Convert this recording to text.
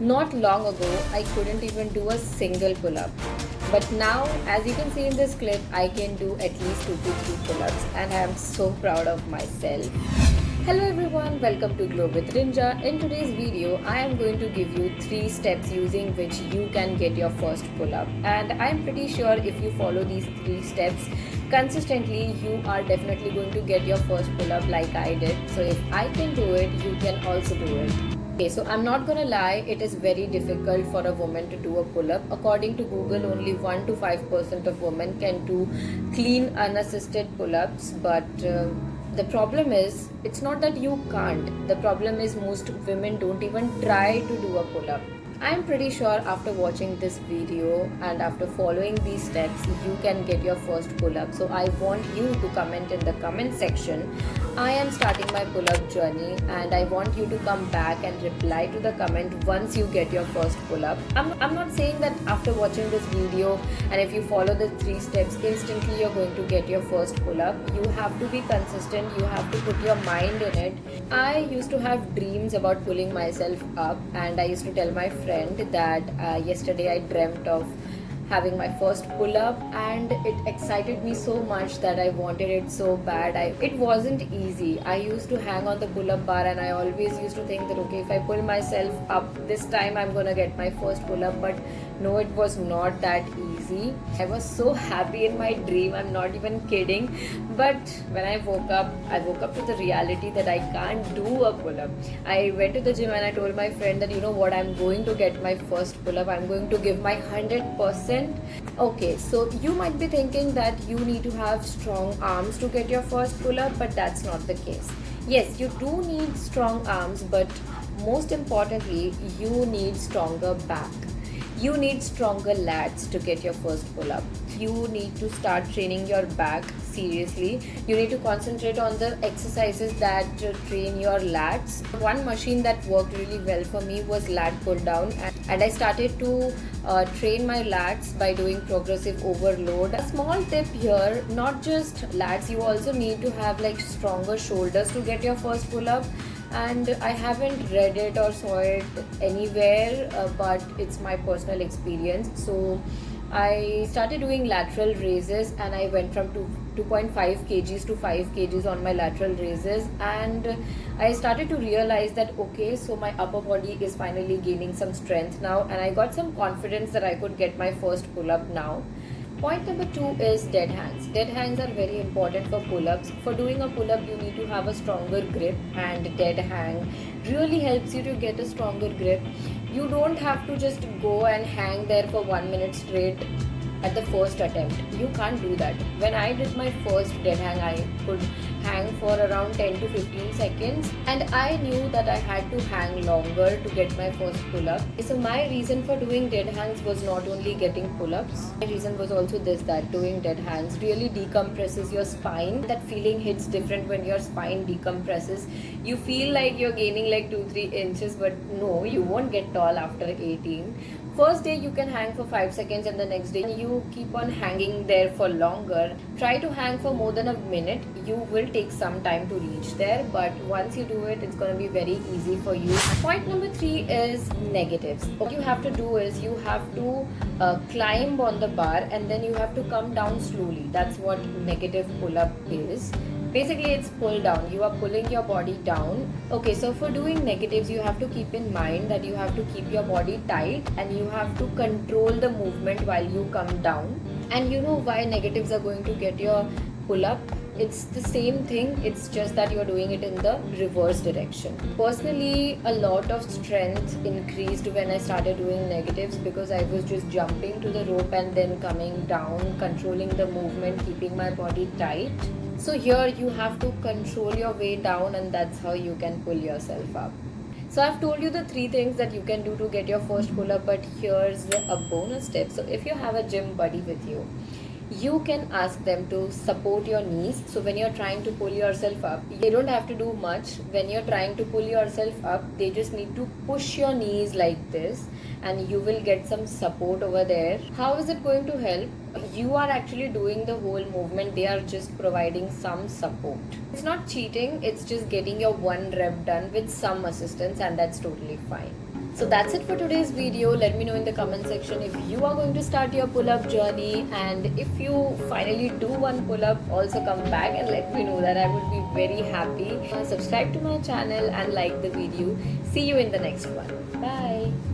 Not long ago, I couldn't even do a single pull up. But now, as you can see in this clip, I can do at least 2 to 3 pull ups, and I am so proud of myself. Hello everyone, welcome to Glow with Rinja. In today's video, I am going to give you 3 steps using which you can get your first pull up. And I am pretty sure if you follow these 3 steps consistently, you are definitely going to get your first pull up like I did. So if I can do it, you can also do it. Okay, so I'm not gonna lie, it is very difficult for a woman to do a pull-up. According to Google, only 1 to 5% of women can do clean unassisted pull-ups, but the problem is, it's not that you can't. The problem is most women don't even try to do a pull-up. I'm pretty sure after watching this video and after following these steps, you can get your first pull-up. So I want you to comment in the comment section. I am starting my pull-up journey and I want you to come back and reply to the comment once you get your first pull-up. I'm not saying that after watching this video and if you follow the 3 steps, instantly you're going to get your first pull-up. You have to be consistent. You have to put your mind in it. I used to have dreams about pulling myself up, and I used to tell my friend that yesterday I dreamt of having my first pull-up, and it excited me so much that I wanted it so bad. It wasn't easy. I used to hang on the pull-up bar and I always used to think that okay, if I pull myself up this time I'm gonna get my first pull-up, but no, it was not that easy. I was so happy in my dream, I'm not even kidding, but when I woke up to the reality that I can't do a pull-up. I went to the gym and I told my friend that you know what, I'm going to get my first pull-up, I'm going to give my 100%. Okay, so you might be thinking that you need to have strong arms to get your first pull-up, but that's not the case. Yes, you do need strong arms, but most importantly, you need stronger back. You need stronger lats to get your first pull-up. You need to start training your back seriously. You need to concentrate on the exercises that train your lats. One machine that worked really well for me was lat pull down, and I started to train my lats by doing progressive overload. A small tip here, not just lats, you also need to have like stronger shoulders to get your first pull-up. And I haven't read it or saw it anywhere, but it's my personal experience. So I started doing lateral raises and I went from 2.5 kgs to 5 kgs on my lateral raises, and I started to realize that okay, so my upper body is finally gaining some strength now, and I got some confidence that I could get my first pull-up now. Point number 2 is dead hangs. Dead hangs are very important for pull-ups. For doing a pull-up, you need to have a stronger grip, and dead hang really helps you to get a stronger grip. You don't have to just go and hang there for 1 minute straight at the first attempt. You can't do that. When I did my first dead hang, I could hang for around 10 to 15 seconds, and I knew that I had to hang longer to get my first pull-up. So my reason for doing dead hangs was not only getting pull-ups. My reason was also this, that doing dead hangs really decompresses your spine. That feeling hits different when your spine decompresses. You feel like you're gaining like 2-3 inches, but no, you won't get tall after 18. First day you can hang for 5 seconds, and the next day you keep on hanging there for longer. Try to hang for more than a minute. You will take some time to reach there, but once you do it, it's going to be very easy for you. Point number 3 is negatives. What you have to do is you have to climb on the bar and then you have to come down slowly. That's what negative pull-up is. Basically, it's pull down. You are pulling your body down. Okay, so for doing negatives, you have to keep in mind that you have to keep your body tight and you have to control the movement while you come down. And you know why negatives are going to get your pull up? It's the same thing, it's just that you're doing it in the reverse direction. Personally, a lot of strength increased when I started doing negatives because I was just jumping to the rope and then coming down, controlling the movement, keeping my body tight. So here you have to control your way down, and that's how you can pull yourself up. So I've told you the 3 things that you can do to get your first pull up, but here's a bonus tip. So if you have a gym buddy with you, you can ask them to support your knees. So when you're trying to pull yourself up, they don't have to do much. When you're trying to pull yourself up, they just need to push your knees like this, and you will get some support over there. How is it going to help? You are actually doing the whole movement. They are just providing some support. It's not cheating, it's just getting your 1 rep done with some assistance, and that's totally fine. So that's it for today's video. Let me know in the comment section if you are going to start your pull-up journey, and if you finally do one pull-up, also come back and let me know that. I would be very happy. Subscribe to my channel and like the video. See you in the next one. Bye.